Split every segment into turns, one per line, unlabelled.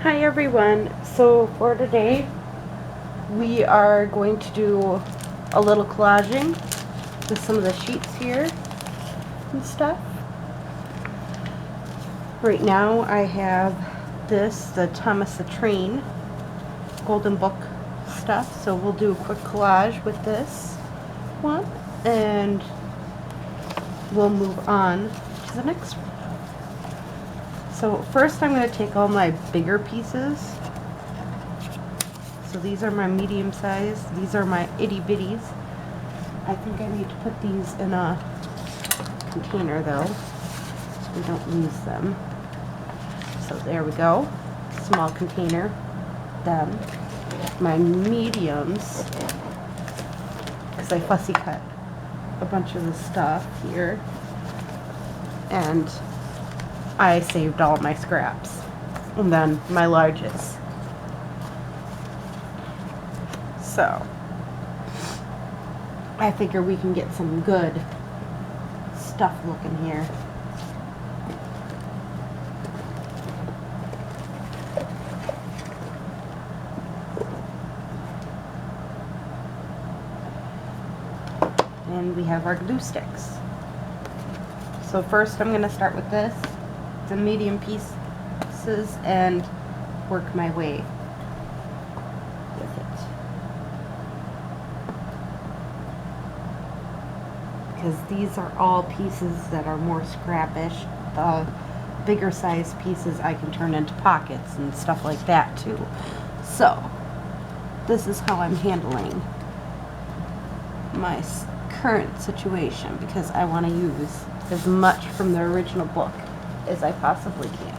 Hi everyone. So for today we are going to do a little collaging with some of the sheets here and stuff. Right now I have the Thomas the Train Golden Book stuff, so we'll do a quick collage with this one and we'll move on to the next one. So first I'm going to take all my bigger pieces. So these are my medium size. These are my itty bitties. I think I need to put these in a container though, so we don't lose them. So there we go. Small container. Then my mediums, because I fussy cut a bunch of the stuff here, and I saved all my scraps. And then my larges. So I figure we can get some good stuff looking here. And we have our glue sticks. So first I'm going to start with this, the medium pieces, and work my way with it. Because these are all pieces that are more scrappish. The bigger size pieces I can turn into pockets and stuff like that too. So this is how I'm handling my current situation, because I want to use as much from the original book as I possibly can.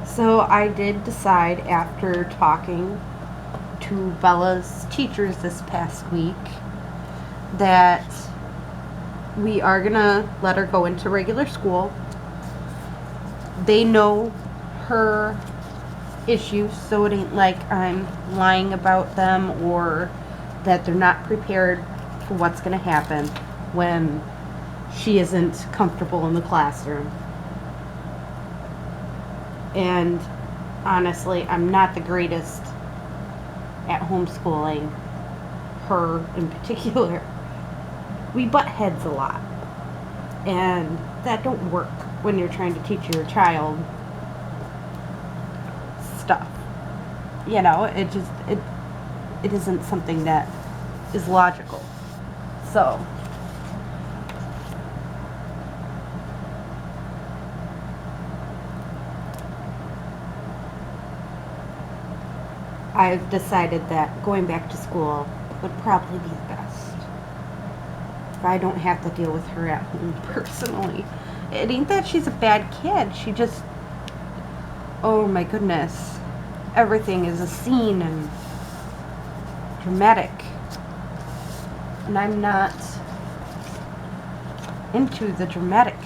So I did decide, after talking to Bella's teachers this past week, that we are gonna let her go into regular school. They know her issues, so it ain't like I'm lying about them or that they're not prepared for what's gonna happen when she isn't comfortable in the classroom. And honestly, I'm not the greatest at homeschooling her in particular. We butt heads a lot, and that don't work when you're trying to teach your child stuff. You know, it isn't something that is logical. So I've decided that going back to school would probably be the best. If I don't have to deal with her at home personally. It ain't that she's a bad kid. She just, oh my goodness, everything is a scene and dramatic. And I'm not into the dramatic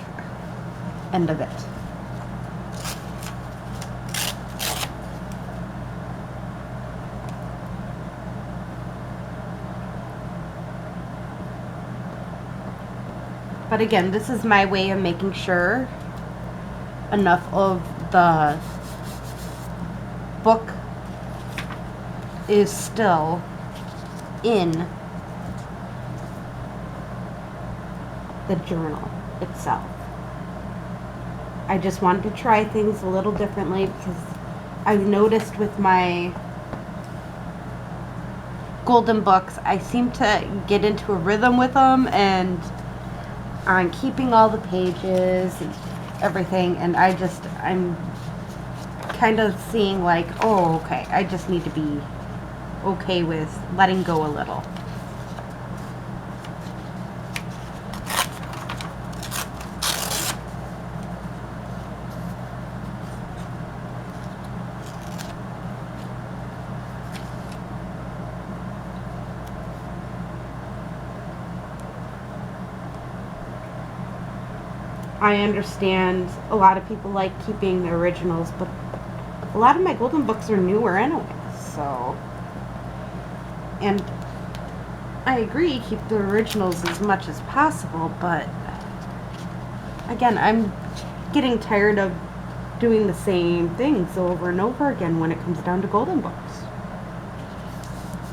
end of it. But again, this is my way of making sure enough of the book is still in the journal itself. I just wanted to try things a little differently, because I've noticed with my golden books, I seem to get into a rhythm with them, and I'm keeping all the pages and everything, and I'm kind of seeing like, oh, okay, I just need to be okay with letting go a little. I understand a lot of people like keeping the originals, but a lot of my golden books are newer anyway, so. And I agree, keep the originals as much as possible, but again, I'm getting tired of doing the same things over and over again when it comes down to golden books.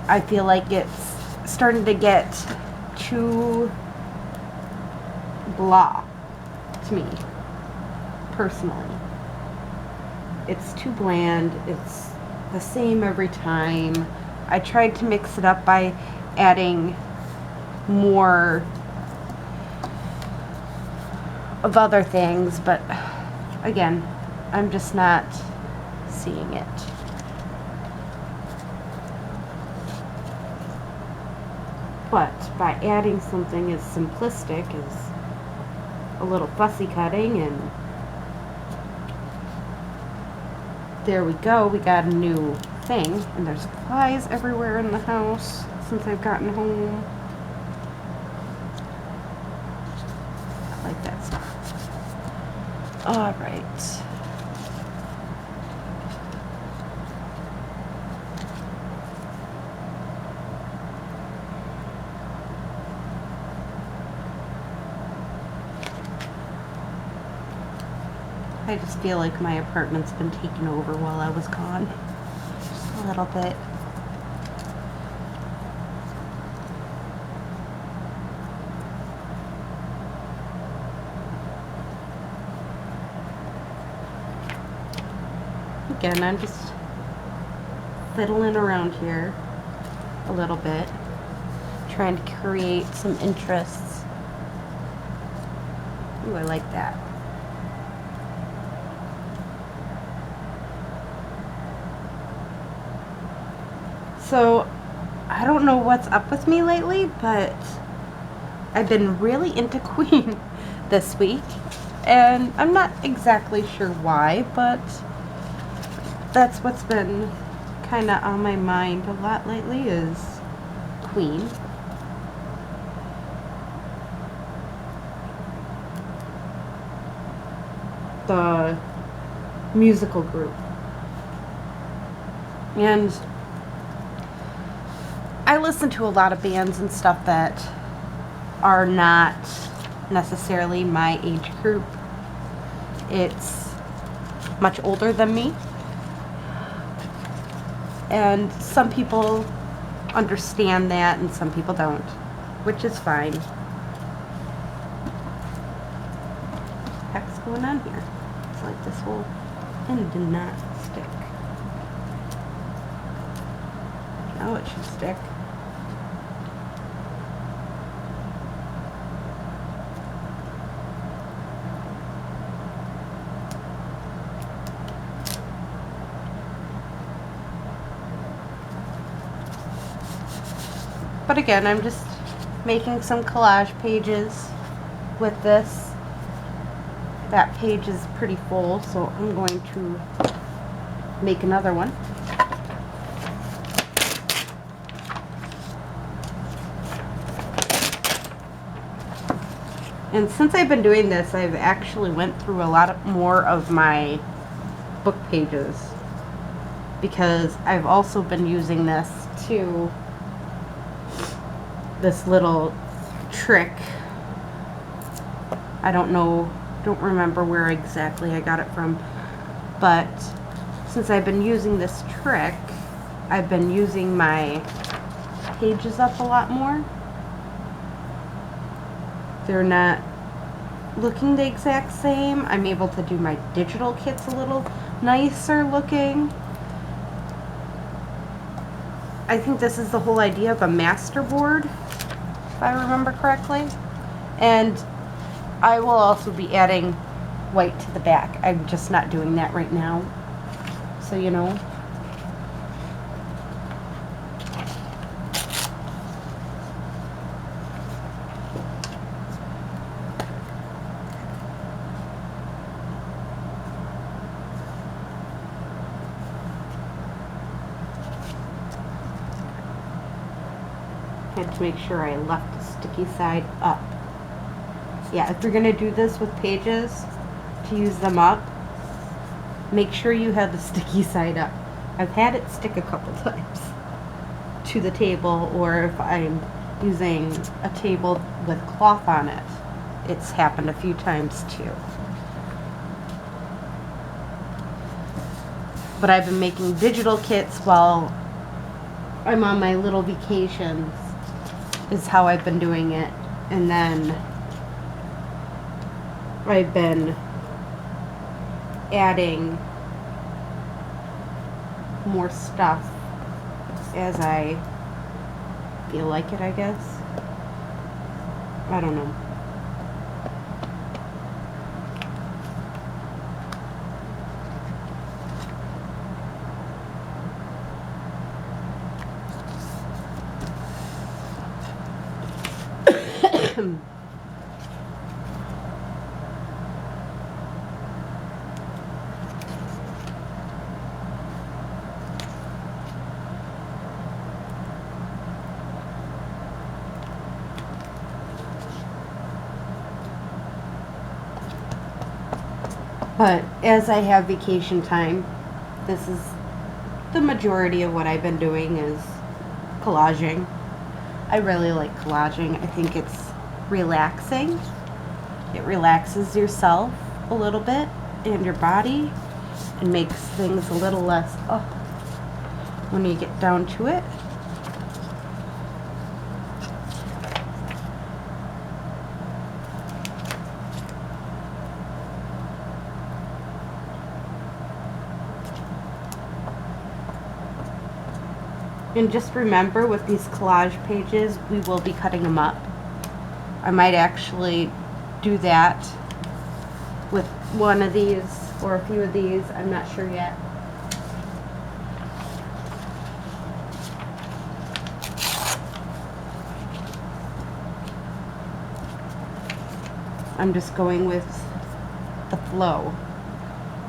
I feel like it's starting to get too blah to me, personally. It's too bland. It's the same every time. I tried to mix it up by adding more of other things, but again, I'm just not seeing it. But by adding something as simplistic as a little fussy cutting, and there we go, we got a new thing. And there's flies everywhere in the house since I've gotten home. I like that stuff. All right. I just feel like my apartment's been taken over while I was gone. Just a little bit. Again, I'm just fiddling around here a little bit, trying to create some interests. Ooh, I like that. So, I don't know what's up with me lately, but I've been really into Queen this week, and I'm not exactly sure why, but that's what's been kind of on my mind a lot lately is Queen. The musical group. And I listen to a lot of bands and stuff that are not necessarily my age group. It's much older than me. And some people understand that and some people don't, which is fine. What the heck's going on here? It's like this whole pin did not stick. Now it should stick. But again, I'm just making some collage pages with this. That page is pretty full, so I'm going to make another one. And since I've been doing this, I've actually went through a lot more of my book pages, because I've also been using this to this little trick. I don't remember where exactly I got it from, but since I've been using this trick, I've been using my pages up a lot more. They're not looking the exact same. I'm able to do my digital kits a little nicer looking. I think this is the whole idea of a master board, if I remember correctly. And I will also be adding white to the back. I'm just not doing that right now, so you know. Had to make sure I left the sticky side up. Yeah, if you're going to do this with pages, to use them up, make sure you have the sticky side up. I've had it stick a couple times to the table, or if I'm using a table with cloth on it. It's happened a few times too. But I've been making digital kits while I'm on my little vacations, is how I've been doing it. And then I've been adding more stuff as I feel like it, I guess. I don't know. But as I have vacation time, this is the majority of what I've been doing is collaging. I really like collaging. I think it's relaxing. It relaxes yourself a little bit and your body and makes things a little less when you get down to it. And just remember, with these collage pages, we will be cutting them up. I might actually do that with one of these or a few of these. I'm not sure yet. I'm just going with the flow,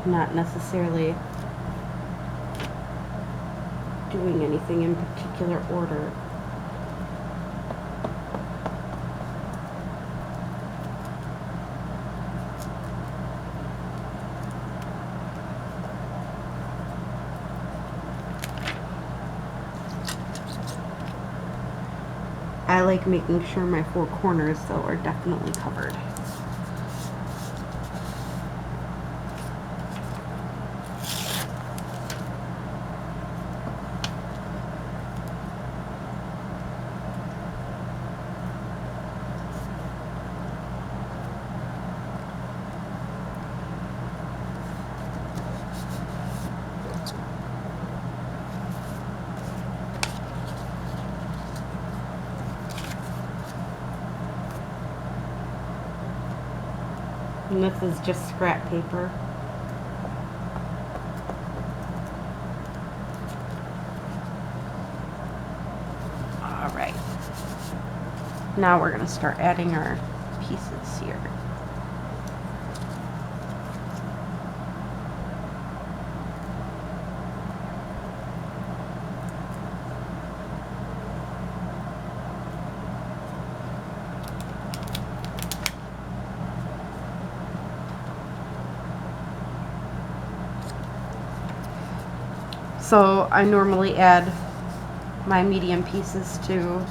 not necessarily doing anything in particular order. I like making sure my four corners though are definitely covered. And this is just scrap paper. All right. Now we're going to start adding our pieces here. So I normally add my medium pieces to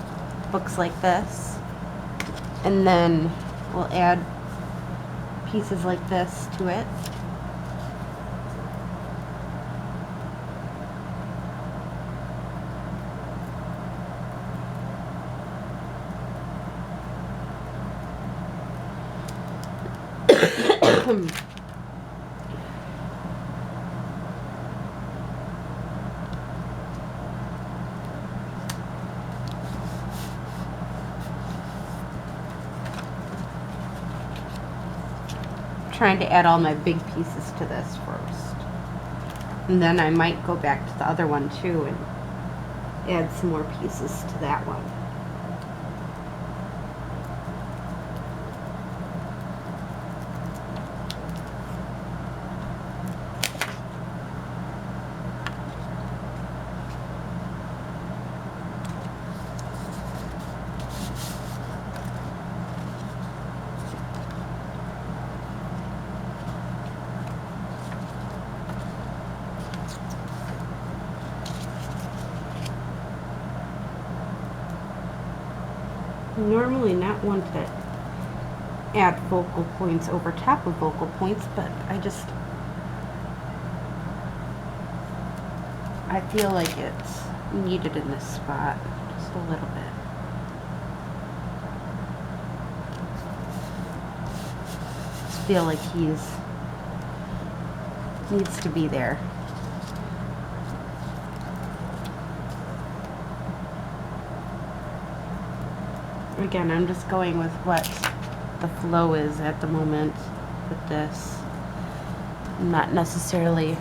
books like this, and then we'll add pieces like this to it. Trying to add all my big pieces to this first, and then I might go back to the other one too and add some more pieces to that one. Normally not one to add focal points over top of focal points, but I feel like it's needed in this spot just a little bit. Just feel like needs to be there. Again, I'm just going with what the flow is at the moment with this. I'm not necessarily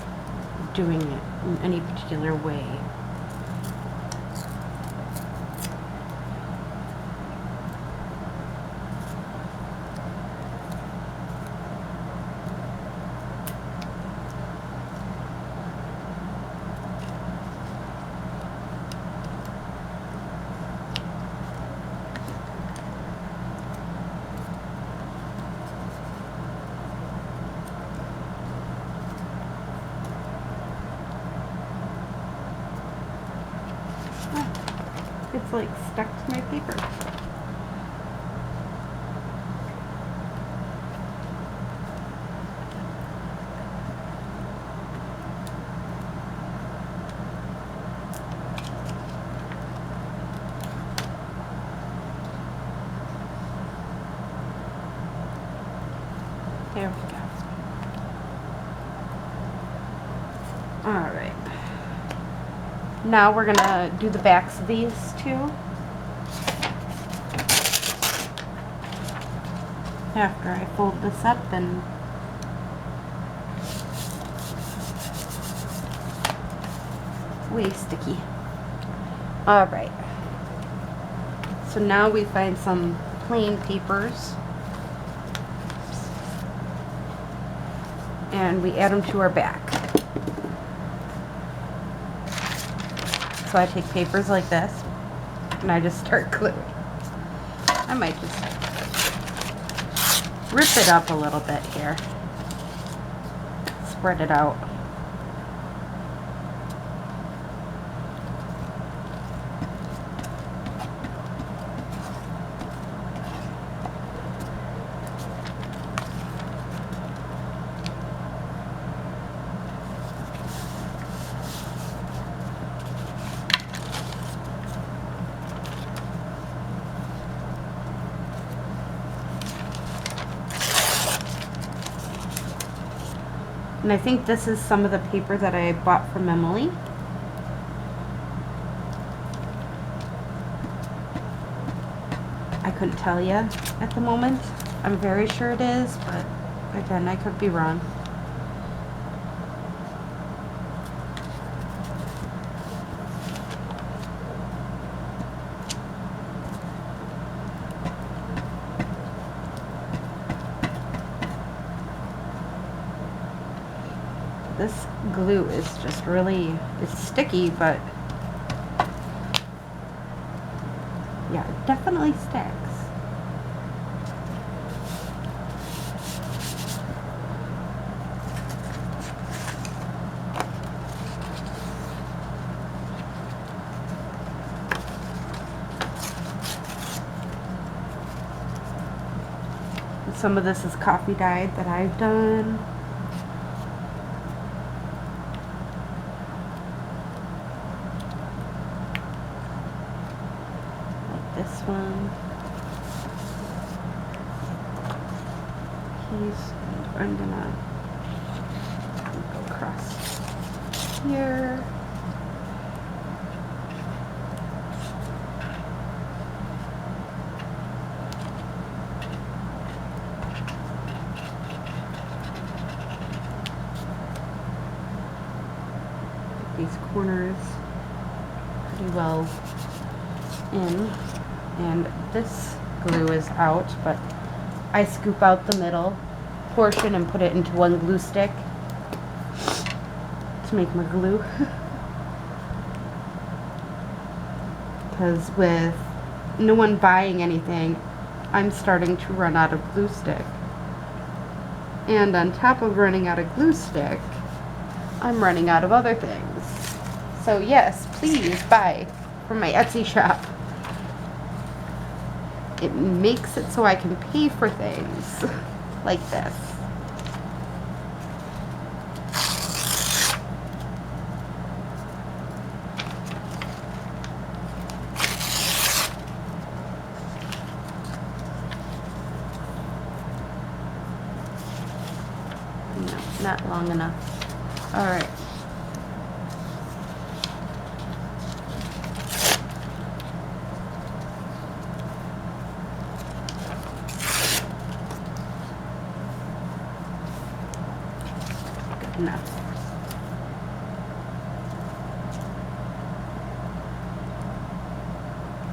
doing it in any particular way. It's like stuck to my paper. There we go. All right. Now we're gonna do the backs of these two. After I fold this up and way sticky. All right. So now we find some plain papers and we add them to our back. So I take papers like this and I just start gluing. I might just rip it up a little bit here. Spread it out. And I think this is some of the paper that I bought from Emily. I couldn't tell you at the moment. I'm very sure it is, but again, I could be wrong. This glue is just really, it's sticky, but yeah, it definitely sticks. Some of this is coffee dyed that I've done. This one. I'm gonna go across here. These corners pretty well in. And this glue is out, but I scoop out the middle portion and put it into one glue stick to make my glue. Because with no one buying anything, I'm starting to run out of glue stick. And on top of running out of glue stick, I'm running out of other things. So yes, please buy from my Etsy shop. it makes it so I can pay for things like this. No, not long enough. All right. Enough.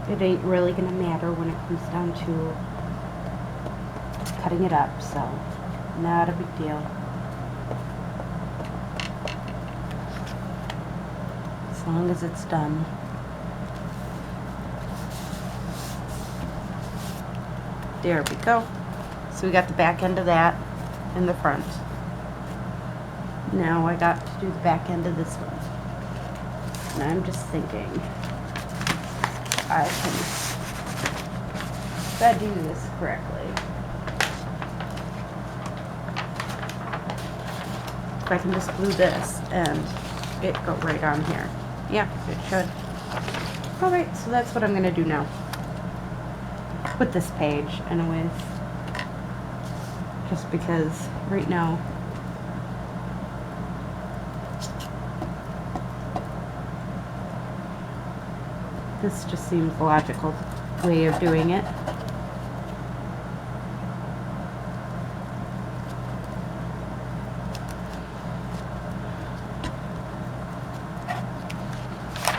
It ain't really gonna matter when it comes down to cutting it up, so not a big deal. As long as it's done. There we go. So we got the back end of that and the front. Now I got to do the back end of this one. And I'm just thinking, if I do this correctly, if I can just glue this and it go right on here. Yeah, it should. Alright, so that's what I'm going to do now. With this page, anyways. Just because right now, this just seems the logical way of doing it.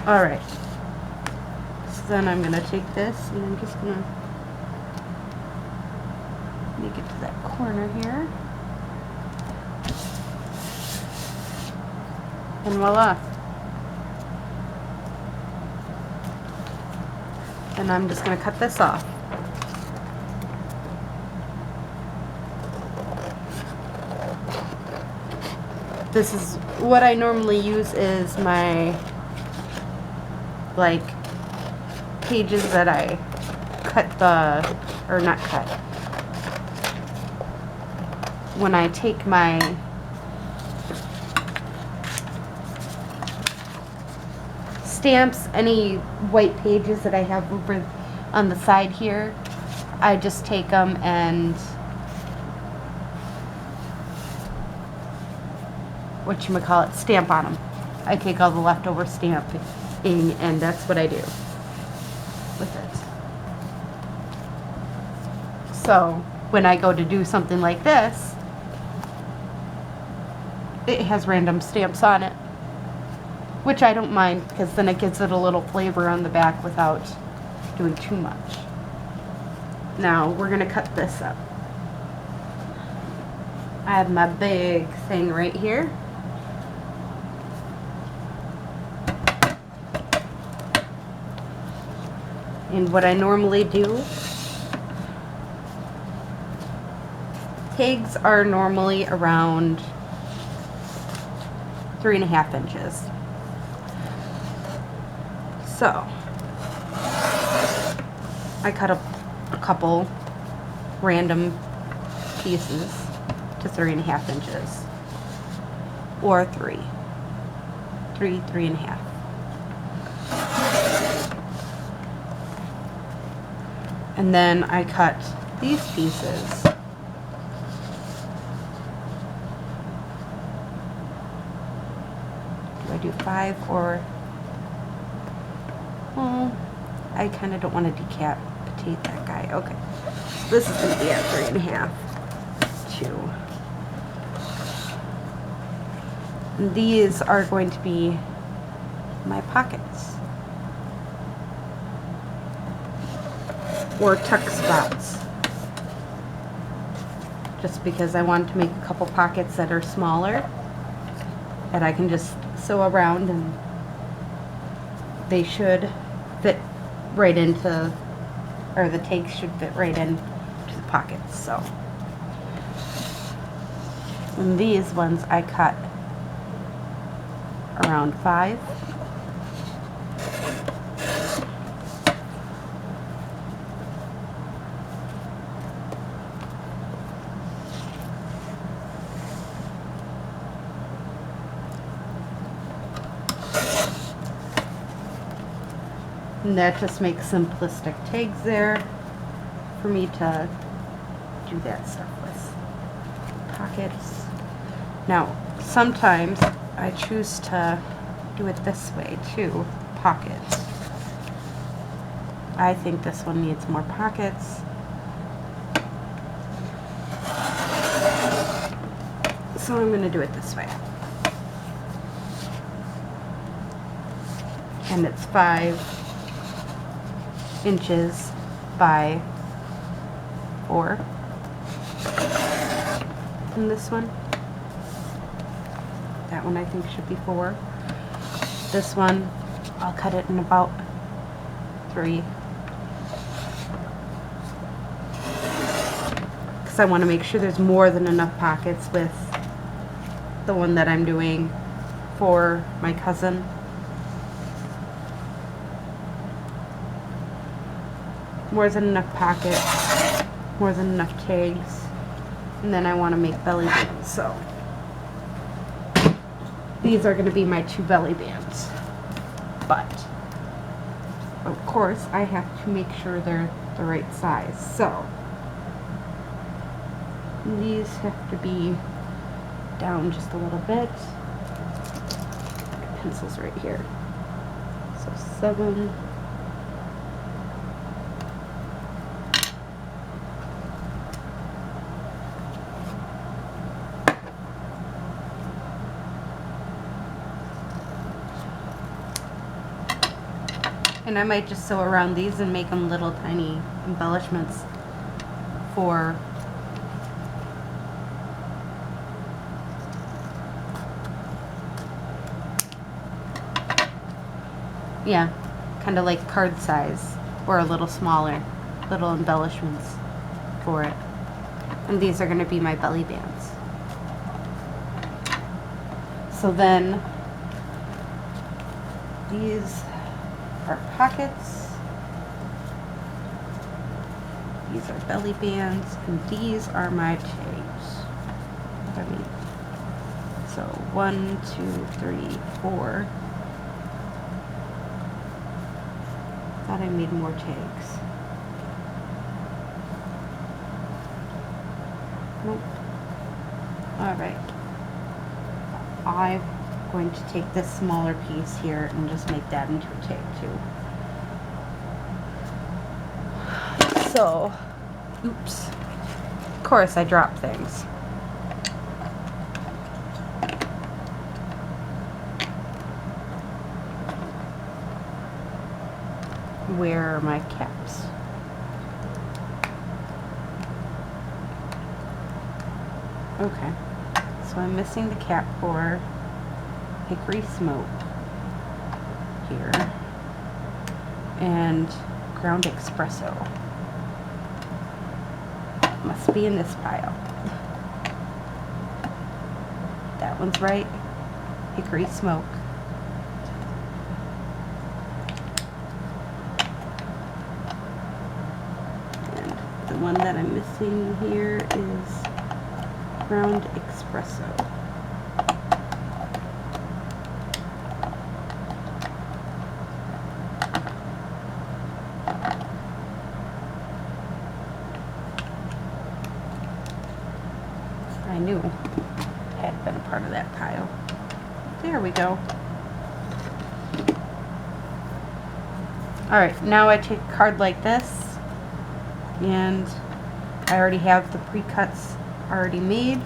Alright. So then I'm going to take this and I'm just going to make it to that corner here. And voila. And I'm just going to cut this off. This is what I normally use is my like pages that I cut or not cut. When I take my stamps, any white pages that I have over on the side here, I just take them and whatchamacallit, stamp on them. I take all the leftover stamping and that's what I do with it. So when I go to do something like this, it has random stamps on it, which I don't mind because then it gives it a little flavor on the back without doing too much. Now we're going to cut this up. I have my big thing right here. And what I normally do, tags are normally around 3.5 inches. So, I cut a couple random pieces to 3.5 inches. Or 3.5. And then I cut these pieces. Do I do 5 or... Well, I kind of don't want to decapitate that guy. Okay. So this is going to be at 3.5. 2. And these are going to be my pockets. Or tuck spots. Just because I want to make a couple pockets that are smaller that I can just sew around, and they should fit right into, or the tags should fit right into the pockets. So, and these ones I cut around 5. And that just makes simplistic tags there for me to do that stuff with. Pockets. Now, sometimes I choose to do it this way too. Pockets. I think this one needs more pockets. So I'm going to do it this way. And it's 5 inches by 4 in this one. That one I think should be 4. This one, I'll cut it in about 3. Because I want to make sure there's more than enough pockets with the one that I'm doing for my cousin. More than enough pockets, more than enough tags, and then I want to make belly bands, so these are going to be my 2 belly bands, but of course I have to make sure they're the right size, so these have to be down just a little bit. Pencils right here, so 7. And I might just sew around these and make them little tiny embellishments for yeah, kind of like card size or a little smaller, little embellishments for it. And these are going to be my belly bands. So then these are pockets, these are belly bands, and these are my tags. I mean, so 1, 2, 3, 4. Thought I made more tags. Nope. Alright. I'm going to take this smaller piece here and just make that into a tag too. So, oops. Of course I dropped things. Where are my caps? Okay, so I'm missing the cap for Hickory Smoke here and Ground Espresso. Must be in this pile. That one's right. Hickory Smoke. And the one that I'm missing here is Ground Espresso. I knew it had been a part of that pile. There we go. Alright, now I take a card like this, and I already have the pre-cuts already made.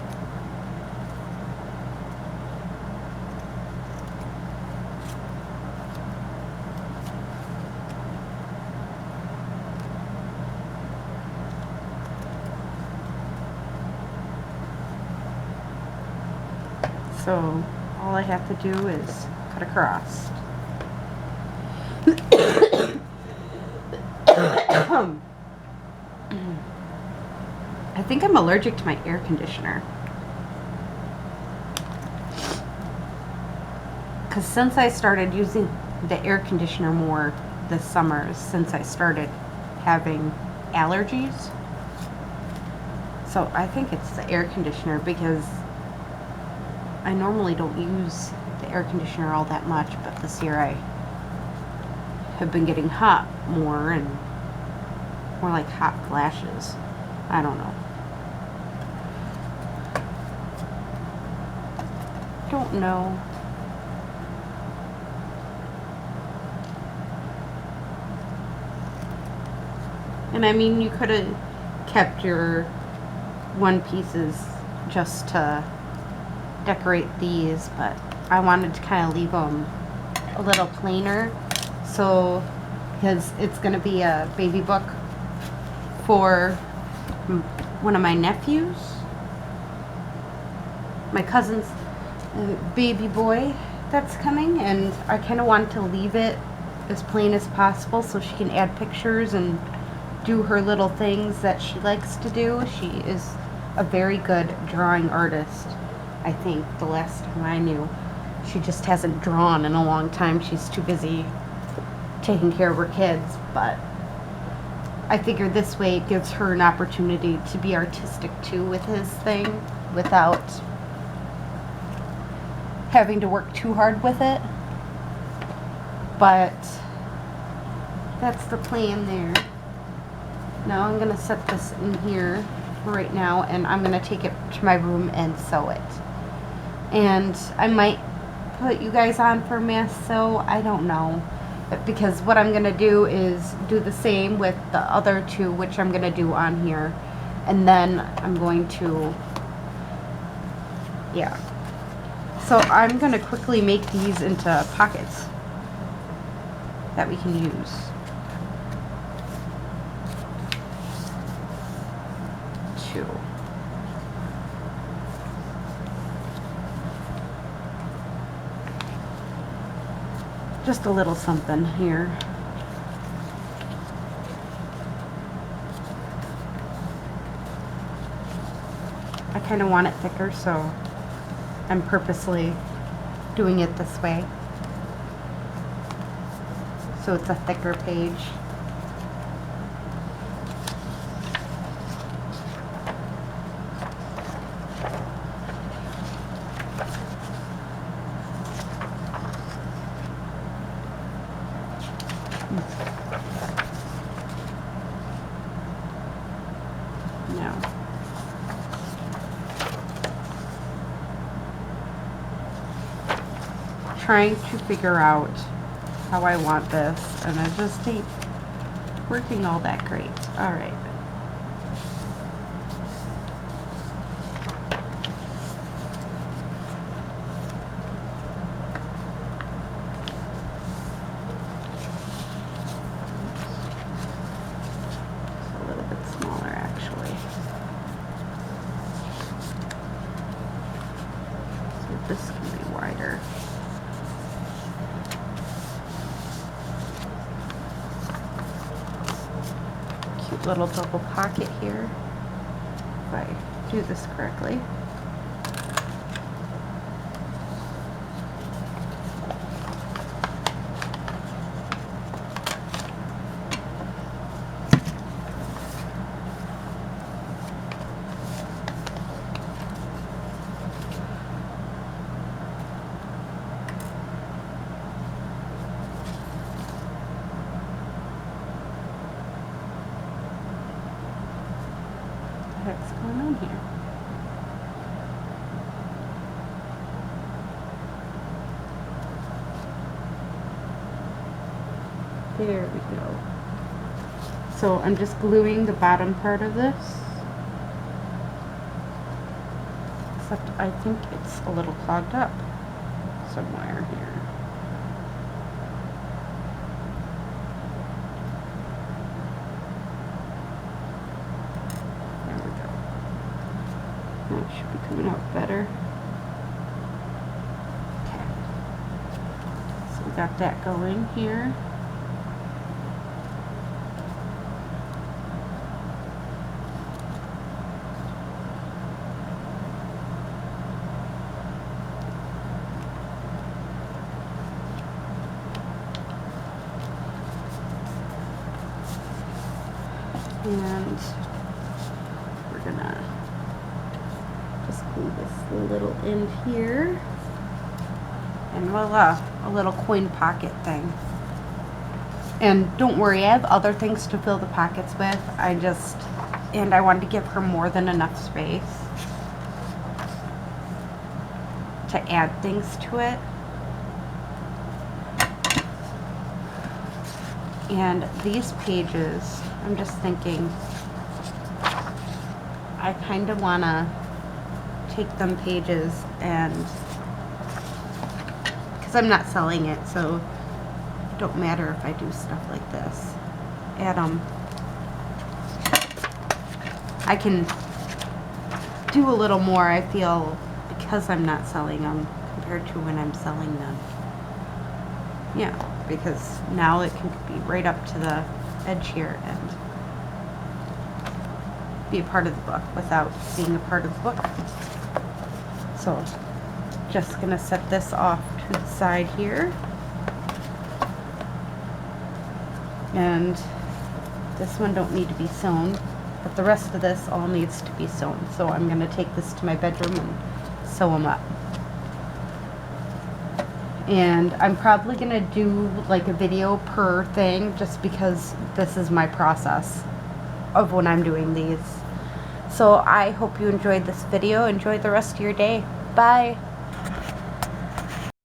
So all I have to do is cut across. I think I'm allergic to my air conditioner. Because since I started using the air conditioner more this summer, since I started having allergies. So I think it's the air conditioner, because I normally don't use the air conditioner all that much, but this year have been getting hot more and more like hot flashes. I don't know. Don't know. And I mean, you could have kept your one pieces just to decorate these, but I wanted to kind of leave them a little plainer, so because it's going to be a baby book for one of my nephews, my cousin's baby boy that's coming, and I kind of wanted to leave it as plain as possible so she can add pictures and do her little things that she likes to do. She is a very good drawing artist. I think the last time I knew, she just hasn't drawn in a long time. She's too busy taking care of her kids, but I figure this way it gives her an opportunity to be artistic too with his thing without having to work too hard with it. But that's the plan there. Now I'm going to set this in here right now, and I'm going to take it to my room and sew it. And I might put you guys on for mass sew, I don't know. Because what I'm going to do is do the same with the other two, which I'm going to do on here. And then I'm going to, yeah. So I'm going to quickly make these into pockets that we can use. Just a little something here. I kind of want it thicker, so I'm purposely doing it this way. So it's a thicker page. Now, trying to figure out how I want this, and I just ain't working all that great. All right. This can be wider. Cute little double pocket here, if I do this correctly. What's going on here? There we go. So I'm just gluing the bottom part of this. Except I think it's a little clogged up somewhere here. That should be coming out better. Okay. So we got that going here. And we're gonna just glue this little end here, and voila, a little coin pocket thing. And don't worry, I have other things to fill the pockets with. And I wanted to give her more than enough space to add things to it. And these pages, I'm just thinking, I kind of want to take them pages and, because I'm not selling it, so it don't matter if I do stuff like this. Add them. I can do a little more, I feel, because I'm not selling them compared to when I'm selling them. Yeah, because now it can be right up to the edge here and be a part of the book without being a part of the book. So, just gonna set this off to the side here. And this one don't need to be sewn, but the rest of this all needs to be sewn. So I'm gonna take this to my bedroom and sew them up. And I'm probably gonna do like a video per thing just because this is my process of when I'm doing these. So I hope you enjoyed this video. Enjoy the rest of your day. Bye.